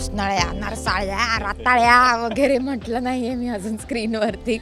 उसनाळ्या, नरसाळ्या, राताळ्या वगैरे म्हटलं नाहीये मी अजून स्क्रीनवरती.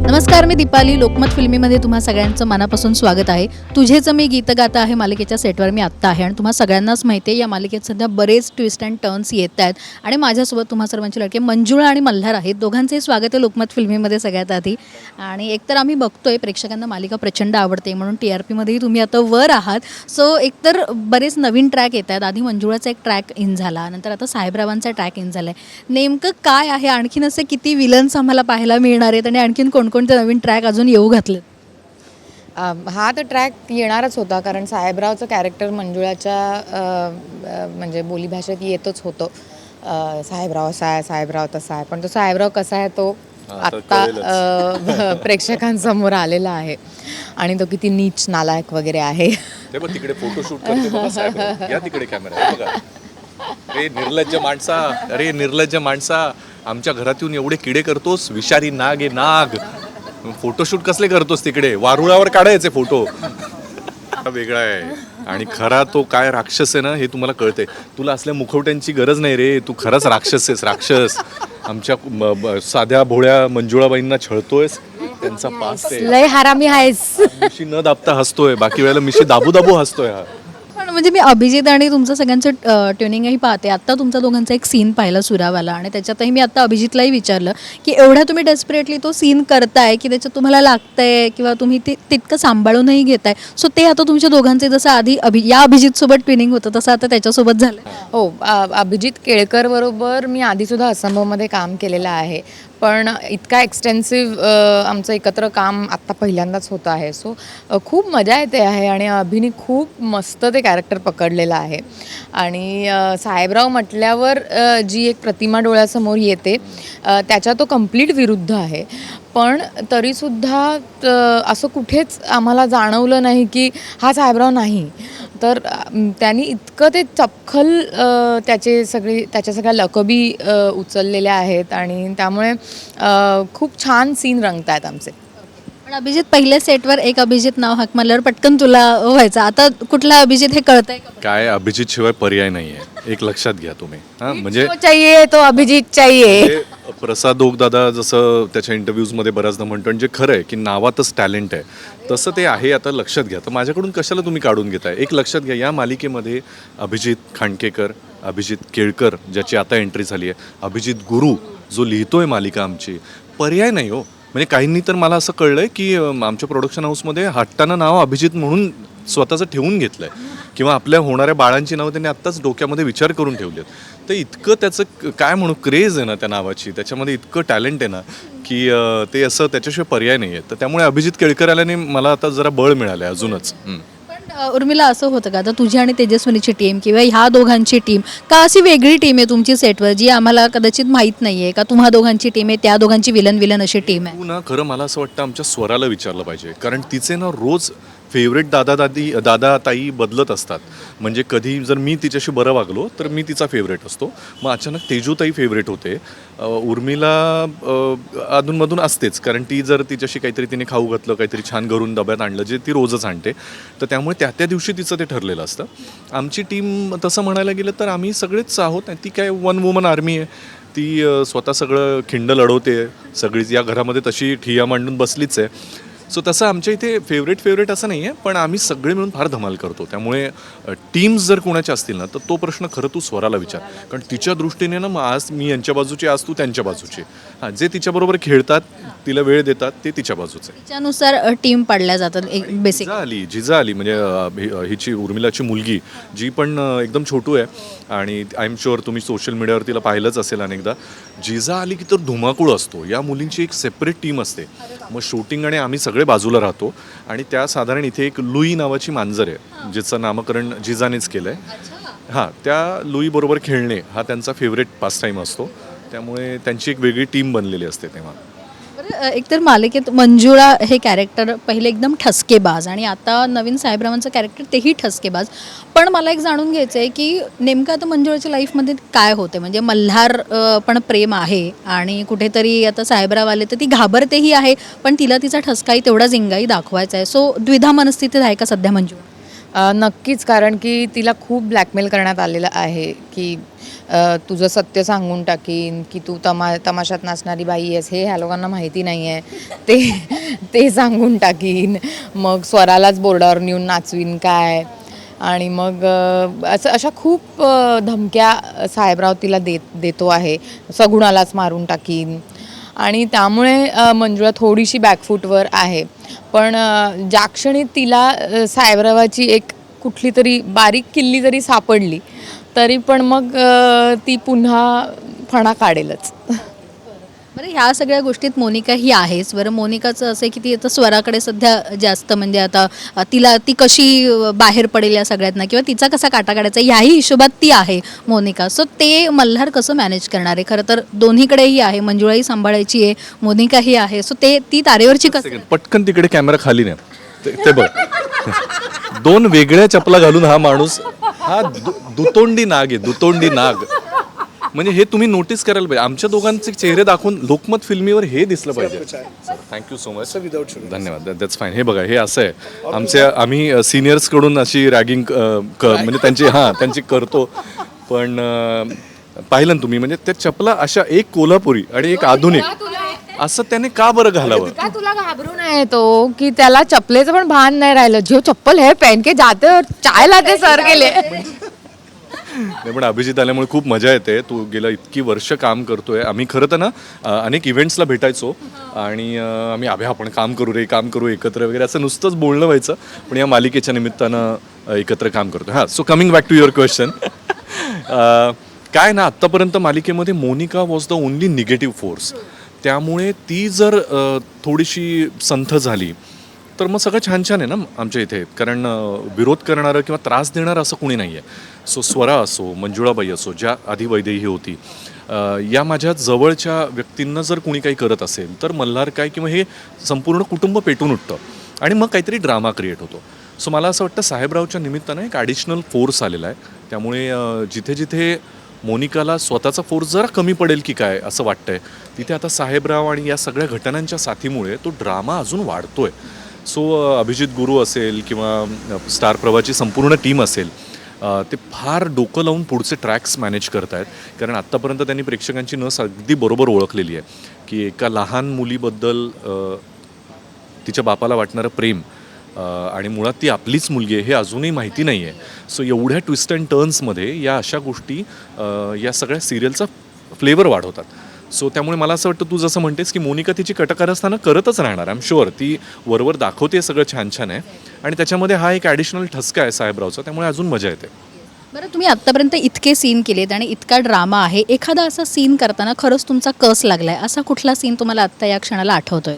नमस्कार, मी दीपाली. लोकमत फिल्मीमध्ये तुम्हा सगळ्यांचं मनापासून स्वागत आहे. तुझेचं मी गीत गाता आहे मालिकेच्या सेटवर मी आत्ता आहे आणि तुम्हा सगळ्यांनाच माहिती आहे या मालिकेत सध्या बरेच ट्विस्ट अँड टर्न्स येत आहेत आणि माझ्यासोबत तुम्हा सर्वांची लडके मंजुळा आणि मल्हार आहेत. दोघांचंही स्वागत आहे लोकमत फिल्मीमध्ये सगळ्यात आधी. आणि एकतर आम्ही बघतोय प्रेक्षकांना मालिका प्रचंड आवडते म्हणून TRPमध्येही तुम्ही आता वर आहात. सो एकतर बरेच नवीन ट्रॅक येत आहेत. आधी मंजुळाचा एक ट्रॅक इन झाला, नंतर आता साहेबरावांचा ट्रॅक इन झाला आहे. नेमकं काय आहे, आणखीन असे किती विलन्स आम्हाला पाहायला मिळणार आहेत आणि आणखीन कोणकोणते नवीन ट्रॅक अजून येऊ घातलेत? हा तर ट्रॅक येणारच होता कारण साहेबरावचं कॅरेक्टर मंजुळाच्या म्हणजे बोलीभाषेत येतच होतं. साहेबराव असा आहे, साहेबराव तसा आहे, पण तो साहेबराव कसा आहे तो आत्ता प्रेक्षकांसमोर आलेला आहे आणि तो किती नीच नालायक वगैरे आहे. ते बघ तिकडे फोटोशूट करते बघा साहेब. या तिकडे कॅमेरा बघा. अरे निर्लज्ज माणसा, अरे निर्लज्ज माणसा, आमच्या घरात येऊन एवढे किडे करतोस, विषारी नाग आहे नाग. फोटोशूट कसले करतोस तिकडे? वारुळावर काढायचे फोटो. वेगळा आहे आणि खरा तो काय राक्षस आहे ना हे तुम्हाला कळते. तुला असल्या मुखवट्यांची गरज नाही रे, तू खरंच राक्षस आहेस, राक्षस. आमच्या साध्या भोळ्या मंजुळाबाईंना छळतोयस, त्यांचा पास आहे. लय हरामी आहेस. मिशी न दाबता हसतोय, बाकी वेळेला मिशी दाबू दाबू हसतोय हा. पण म्हणजे मी अभिजित आणि तुमचं सगळ्यांचं ट्युनिंगही पाहते. आत्ता तुमचा दोघांचा एक सीन पाहिला सुरावाला आणि त्याच्यातही मी आत्ता अभिजितलाही विचारलं की एवढा तुम्ही डेस्परेटली तो सीन करताय की त्याच्यात तुम्हाला लागतंय किंवा तुम्ही ते तितकं सांभाळूनही घेताय. सो ते आता तुमच्या दोघांचे जसं आधी या अभिजितसोबत ट्युनिंग होतं तसं आता त्याच्यासोबत झालं. हो, अभिजित केळकर बरोबर मी आधीसुद्धा असंभवमध्ये काम केलेलं आहे, पण इतका एक्सटेन्सिव्ह आमचं एकत्र काम आत्ता पहिल्यांदाच होतं आहे. सो खूप मजा येते आहे आणि अभिनी खूप मस्त ते कॅरेक्टर पकडलेलं आहे. आणि साहेबराव म्हटल्यावर जी एक प्रतिमा डोळ्यासमोर येते त्याच्या तो कम्प्लीट विरुद्ध आहे. पण तरीसुद्धा असं कुठेच आम्हाला जाणवलं नाही की हा साहेबराव नाही. तर त्यांनी इतकं ते चपखल त्याच्या सगळ्या लकबी उचललेल्या आहेत आणि त्यामुळे खूप छान सीन रंगत आहेत आमचे. पण अभिजित पहिल्या सेटवर एक अभिजित नाव हाक मारल्यावर पटकन तुला व्हायचं, आता कुठला अभिजित हे कळतंय का? काय अभिजित शिवाय पर्याय नाहीये, एक लक्षात घ्या तुम्ही. हा म्हणजे चाहिए तो अभिजित चाहिए. प्रसाद ओक दादा जसं त्याच्या इंटरव्ह्यूजमध्ये बऱ्याचदा म्हणतो, जे खरं आहे की नावातच टॅलेंट आहे तसं ते आहे. आता लक्षात घ्या. तर माझ्याकडून कशाला तुम्ही काढून घेताय? एक लक्षात घ्या, या मालिकेमध्ये अभिजित खांडकेकर, अभिजित केळकर ज्याची आता एंट्री झाली आहे, अभिजित गुरु जो लिहितोय मालिका आमची, पर्याय नाही हो. म्हणजे काहींनी तर मला असं कळलंय की आमच्या प्रोडक्शन हाऊसमध्ये हट्टानं नाव अभिजित म्हणून स्वतःचं ठेवून घेतलंय किंवा आपल्या होणाऱ्या बाळांची नावं त्यांनी आत्ताच डोक्यामध्ये विचार करून ठेवलेत. तर इतकं त्याचं काय म्हणू क्रेज आहे ना त्या नावाची, त्याच्यामध्ये इतकं टॅलेंट आहे ना की ते असं त्याच्याशिवाय पर्याय नाही आहे. तर त्यामुळे अभिजित केळकर आल्याने मला आता जरा बळ मिळालं आहे अजूनच. उर्मिला, असं होतं का आता तुझी आणि तेजस्विनीची टीम किंवा ह्या दोघांची टीम का अशी वेगळी टीम आहे तुमची सेटवर जी आम्हाला कदाचित माहीत नाही आहे का? तुम्हा दोघांची टीम आहे, त्या दोघांची विलन अशी टीम आहे? तू ना खरं मला असं वाटतं आमच्या स्वराला विचारलं पाहिजे, कारण तिचे ना रोज फेवरेट दादा ताई बदलत असतात. म्हणजे कधी जर मी तिच्याशी बरं वागलो तर मी तिचा फेवरेट असतो, मग अचानक तेजूताई फेवरेट होते. उर्मिला अधूनमधून असतेच, कारण ती जर तिच्याशी काहीतरी तिने खाऊ घातलं, काहीतरी छान घरून डब्यात आणलं जे ती रोजच आणते, तर त्यामुळे त्या दिवशी तिचं ते ठरलेलं असतं. आमची टीम तसं म्हणायला गेलं तर आम्ही सगळेच आहोत. ती काय वन वुमन आर्मी आहे. ती स्वतः सगळं खिंड लढवते, सगळीच या घरामध्ये तशी ठिया मांडून बसलीच आहे. सो तसं आमच्या इथे फेवरेट असं नाही आहे, पण आम्ही सगळे मिळून फार धमाल करतो. त्यामुळे टीम्स जर कोणाच्या असतील ना तर तो प्रश्न खरं तू स्वराला विचार, कारण तिच्या दृष्टीने ना मग आज मी यांच्या बाजूची, आज तू त्यांच्या बाजूची. हां, जे तिच्याबरोबर खेळतात, तिला वेळ देतात, ते तिच्या बाजूचं आहे. त्यानुसार टीम पाडल्या जातात एक बेसिक. जिजा आली म्हणजे हिची उर्मिलाची मुलगी जी पण एकदम छोटू आहे आणि आय एम शुअर तुम्ही सोशल मीडियावर तिला पाहिलंच असेल अनेकदा. जिजा आली की तर धुमाकूळ असतो. या मुलींची एक सेपरेट टीम असते. मग शूटिंग आणि आम्ही सगळे बाजूला राहतो आणि त्या साधारण इथे एक लुई नावाची मांजर आहे जिचं नामकरण जिजानेच केलं आहे. हां, त्या लुई बरोबर खेळणे हा त्यांचा फेवरेट पास टाईम असतो. त्यामुळे त्यांची एक वेगळी टीम बनलेली असते तेव्हा. एकतर मालिकेत मंजुळा हे कॅरेक्टर पहिले एकदम ठसकेबाज आणि आता नवीन साहेबरावांचं कॅरेक्टर तेही ठसकेबाज. पण मला एक जाणून घ्यायचं आहे की नेमकं आता मंजुळाच्या लाईफमध्ये काय होते? म्हणजे मल्हार पण प्रेम आहे आणि कुठेतरी आता साहेबराव आले तर ती घाबरतेही आहे, पण तिला तिचा ठसकाही तेवढा जिंगाई दाखवायचा आहे. सो द्विधा मनस्थितीत आहे का सध्या मंजुळा? नक्कीच, कारण की तिला खूप ब्लॅकमेल करण्यात आलेलं आहे, की तुझं सत्य सांगून टाकीन, की तू तमाशात नाचणारी बाई आहेस, हे ह्या लोकांना माहिती नाही आहे. ते सांगून टाकीन. मग स्वरालाच बोर्डावर नेऊन नाचवीन काय. आणि मग अशा खूप धमक्या साहेबराव तिला देतो आहे. सगुणालाच मारून टाकीन. आणि त्यामुळे मंजुळा थोडीशी बॅकफूटवर आहे. पण ज्या क्षणी तिला साहेबरावाची एक कुठली तरी बारीक किल्ली जरी सापडली तरी पण मग ती पुन्हा फणा काढेलच. बरं, ह्या सगळ्या गोष्टीत मोनिका ही आहेच. बरं, मोनिकाचं असं आहे की ती आता स्वराकडे सध्या जास्त म्हणजे आता तिला ती कशी बाहेर पडेल या सगळ्यातनं किंवा तिचा कसा काटा काढायचा ह्याही हिशोबात ती आहे मोनिका. सो ते मल्हार कसं मॅनेज करणार आहे? खरं तर दोन्हीकडेही आहे, मंजुळाही सांभाळायची आहे, मोनिकाही आहे. सो ती तारेवरची कसं? पटकन तिकडे कॅमेरा खाली नाही ते बघ. 2 वेगळ्या चपला घालून हा माणूस हा दुतोंडी नाग आहे, दुतोंडी नाग. म्हणजे हे तुम्ही नोटीस करायला पाहिजे. आमच्या दोघांचे चेहरे दाखवून लोकमत फिल्मीवर हे दिसलं पाहिजे. थँक्यू सो मच, धन्यवाद. That's fine. हे बघा, हे असं आहे आम्ही सिनियर्सकडून अशी रॅगिंग म्हणजे त्यांची करतो. पण पाहिलं ना तुम्ही, म्हणजे त्या चपला अशा एक कोल्हापुरी आणि एक आधुनिक असं त्याने का बरं घालावं? का तुला घाबरून आहे तो, की त्याला चपलेचं पण भान नाही राहिलं. जो चप्पल हे पहन के जाते और चाय लाते सर गेले. नाही, पण अभिजित आल्यामुळे खूप मजा येते. तू गेलं इतकी वर्ष काम करतोय. आम्ही खरं तर ना अनेक इव्हेंट्सला भेटायचो आणि आम्ही आपण काम करू एकत्र वगैरे असं नुसतंच बोलणं व्हायचं. पण या मालिकेच्या निमित्तानं एकत्र काम करतो. हां, so coming back to your question. काय ना, आत्तापर्यंत मालिकेमध्ये Monica was the only negative force. त्यामुळे ती जर थोडीशी संथ झाली तर मग सगळं छान छान आहे ना आमच्या इथे. कारण विरोध करणारं किंवा त्रास देणारं असं कोणी नाही आहे. सो स्वरा असो, मंजुळाबाई असो, ज्या आधी वैदेही होती, या माझ्या जवळच्या व्यक्तींना जर कोणी काही करत असेल तर मल्हार काय किंवा हे संपूर्ण कुटुंब पेटून उठतं आणि मग काहीतरी ड्रामा क्रिएट होतो. सो मला असं वाटतं साहेबरावच्या निमित्तानं एक ॲडिशनल फोर्स आलेला आहे. त्यामुळे जिथे जिथे मोनिकाला स्वतःचा फोर्स जरा कमी पडेल की काय असं वाटतंय, तिथे आता साहेबराव आणि या सगळ्या घटनांच्या साथीमुळे तो ड्रामा अजून वाढतोय. सो अभिजित गुरु असेल किंवा स्टार प्रवाची संपूर्ण टीम असेल, ते फार डोकं लावून पुढचे ट्रॅक्स मॅनेज करत आहेत. कारण आत्तापर्यंत त्यांनी प्रेक्षकांची नस अगदी बरोबर ओळखलेली आहे की एका लहान मुलीबद्दल तिच्या बापाला वाटणारं प्रेम आणि मुळात ती आपलीच मुलगी आहे हे अजूनही माहिती नाही आहे. सो एवढ्या ट्विस्ट अँड टर्न्समध्ये या अशा गोष्टी या सगळ्या सिरियलचा फ्लेवर वाढवतात. सो त्यामुळे मला असं वाटतं, तू जसं म्हणतेस की मोनिका तिची कटकारस्थानं करतच राहणार. आय एम शुअर ती वरवर दाखवते सगळं छान छान आहे आणि त्याच्यामध्ये हा एक ॲडिशनल ठसका आहे साहेबरावचा, त्यामुळे अजून मजा येते. बरं, तुम्ही आत्तापर्यंत इतके सीन केलेत आणि इतका ड्रामा आहे, एखादा असा सीन करताना खरंच तुमचा कस लागलाय असा कुठला सीन तुम्हाला आत्ता या क्षणाला आठवतोय?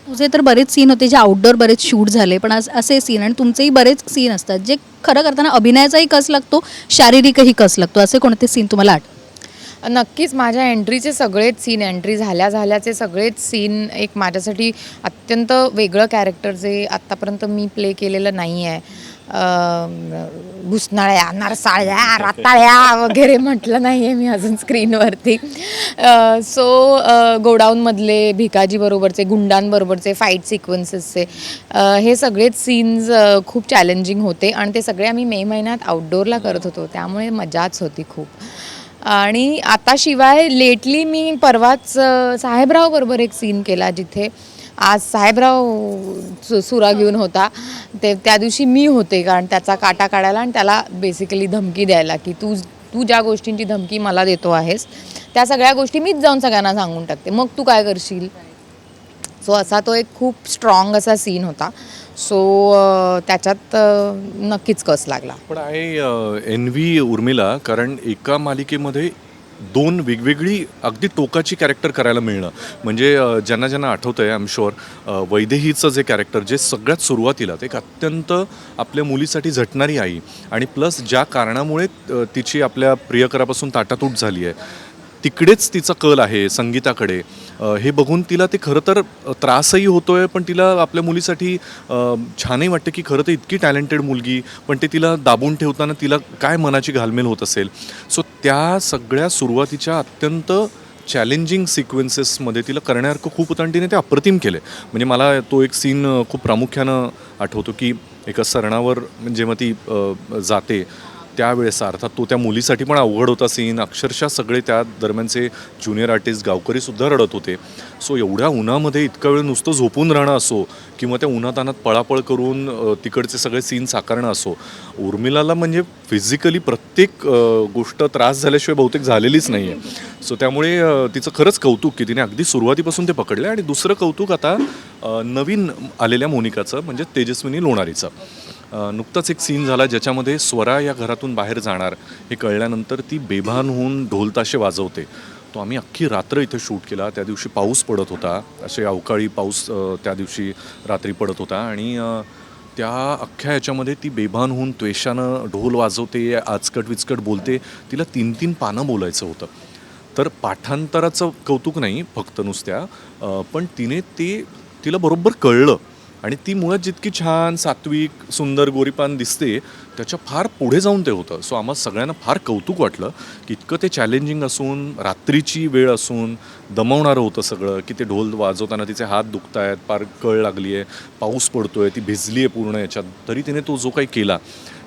तुझे तर बरेच सीन होते जे आउटडोअर बरेच शूट झाले, पण असे सीन आणि तुमचेही बरेच सीन असतात जे खरं करताना अभिनयाचाही कस लागतो, शारीरिकही कस लागतो, असे कोणते सीन तुम्हाला आठवतात? नक्कीच माझ्या एंट्रीचे सगळेच सीन, एंट्री झाल्याचे सगळेच सीन एक माझ्यासाठी अत्यंत वेगळं कॅरेक्टर जे आत्तापर्यंत मी प्ले केलेलं नाही आहे. भुसनाळ्या, नरसाळ्या, रताळ्या वगैरे म्हटलं नाही आहे मी अजून स्क्रीनवरती. सो गोडाऊनमधले भिकाजीबरोबरचे, गुंडांबरोबरचे फाईट सिक्वेन्सेसचे हे सगळेच सीन्स खूप चॅलेंजिंग होते आणि ते सगळे आम्ही मे महिन्यात आउटडोअरला करत होतो, त्यामुळे मजाच होती खूप. आणि आता शिवाय लेटली मी परवाच साहेबराव बरोबर एक सीन केला, जिथे आज साहेबराव सुरा घेऊन होता, त्या दिवशी मी होते, कारण त्याचा काटा काढायला आणि त्याला बेसिकली धमकी द्यायला की तू ज्या गोष्टींची धमकी मला देतो आहेस त्या सगळ्या गोष्टी मीच जाऊन सगळ्यांना सांगून टाकते, मग तू काय करशील. सो असा तो एक खूप स्ट्रॉंग असा सीन होता. सो त्याच्यात नक्कीच कस लागला. पण आहे एनव्ही उर्मिला, कारण एका मालिकेमध्ये 2 वेगवेगळी अगदी टोकाची कॅरेक्टर करायला मिळणं म्हणजे ज्यांना ज्यांना आठवतं आहे, आय एम शुअर वैदेहीचं जे कॅरेक्टर जे सगळ्यात सुरुवातीला ते एक अत्यंत आपल्या मुलीसाठी झटणारी आई आणि प्लस ज्या कारणामुळे तिची आपल्या प्रियकरापासून ताटातूट झाली आहे, तिकडेच तिचा कल आहे संगीताकडे. हे बघून तिला ते खरं तर त्रासही होतो आहे, पण तिला आपल्या मुलीसाठी छानही वाटतं की खरं तर इतकी टॅलेंटेड मुलगी, पण ते तिला दाबून ठेवताना तिला काय मनाची घालमेल होत असेल. सो त्या सगळ्या सुरुवातीच्या अत्यंत चॅलेंजिंग सिक्वेन्सेसमध्ये तिला करण्यासारखं खूप होतं आणि तिने ते अप्रतिम केलं. म्हणजे मला तो एक सीन खूप प्रामुख्यानं आठवतो की एका सरणावर जेव्हा ती जाते त्यावेळेस अर्थात तो त्या मुलीसाठी पण अवघड होता सीन. अक्षरशः सगळे त्या दरम्यानचे ज्युनियर आर्टिस्ट गावकरीसुद्धा रडत होते. सो एवढ्या उन्हामध्ये इतका वेळ नुसतं झोपून राहणं असो किंवा त्या उन्हातानात पळापळ करून तिकडचे सगळे सीन साकारणं असो, उर्मिलाला म्हणजे फिजिकली प्रत्येक गोष्ट त्रास झाल्याशिवाय बहुतेक झालेलीच नाही आहे. सो त्यामुळे तिचं खरंच कौतुक की तिने अगदी सुरुवातीपासून ते पकडलं. आणि दुसरं कौतुक आता नवीन आलेल्या मोनिकाचं म्हणजे तेजस्विनी लोणारीचं. नुकताच एक सीन झाला ज्याच्यामध्ये स्वरा या घरातून बाहेर जाणार हे कळल्यानंतर ती बेभान होऊन ढोलताशे वाजवते. तो आम्ही अख्खी रात्र इथे शूट केला. त्या दिवशी पाऊस पडत होता, असे अवकाळी पाऊस त्या दिवशी रात्री पडत होता. आणि त्या अख्ख्या याच्यामध्ये ती बेभान होऊन त्वेषानं ढोल वाजवते, आचकट विचकट बोलते. तिला 3-3 पानं बोलायचं होतं. तर पाठांतराचं कौतुक नाही फक्त नुसत्या, पण तिला बरोबर कळलं. आणि ती मुळात जितकी छान सात्विक सुंदर गोरीपान दिसते त्याच्या फार पुढे जाऊन ते होतं. सो आम्हाला सगळ्यांना फार कौतुक वाटलं की इतकं ते चॅलेंजिंग असून, रात्रीची वेळ असून, दमवणारं होतं सगळं, की ते ढोल वाजवताना तिचे हात दुखत आहेत, फार कळ लागली आहे, पाऊस पडतो आहे, ती भिजली आहे पूर्ण याच्यात, तरी तिने तो जो काही केला.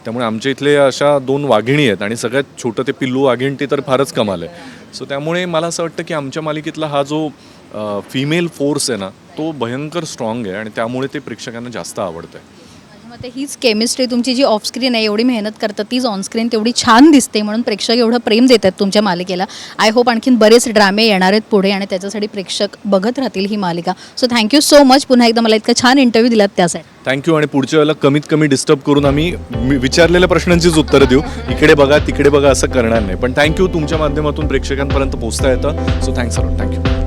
त्यामुळे आमच्या इथले अशा 2 वाघिणी आहेत आणि सगळ्यात छोटं ते पिल्लू वाघीण ते तर फारच कमाल आहे. सो त्यामुळे मला असं वाटतं की आमच्या मालिकेतला हा जो फिमेल फोर्स आहे ना तो भयंकर स्ट्रॉंग आहे आणि त्यामुळे ते प्रेक्षकांना जास्त आवडतं आहे. माझ्या मते हीच केमिस्ट्री तुमची जी ऑफ स्क्रीन आहे, एवढी मेहनत करतात तीच ऑन स्क्रीन तेवढी छान दिसते, म्हणून प्रेक्षक एवढं प्रेम देत आहेत तुमच्या मालिकेला. आय होप आणखीन बरेच ड्रामे येणार आहेत पुढे आणि त्याच्यासाठी प्रेक्षक बघत राहतील ही मालिका. सो थँक्यू सो मच पुन्हा एकदा मला इतका छान इंटरव्ह्यू दिलात त्यासाठी. थँक्यू. आणि पुढच्या वेळेला कमीत कमी डिस्टर्ब करून आम्ही विचारलेल्या प्रश्नांचीच उत्तरं देऊ. इकडे बघा तिकडे बघा असं करणार नाही. पण थँक्यू, तुमच्या माध्यमातून प्रेक्षकांपर्यंत पोहोचता येतं. So thanks a lot. थँक्यू.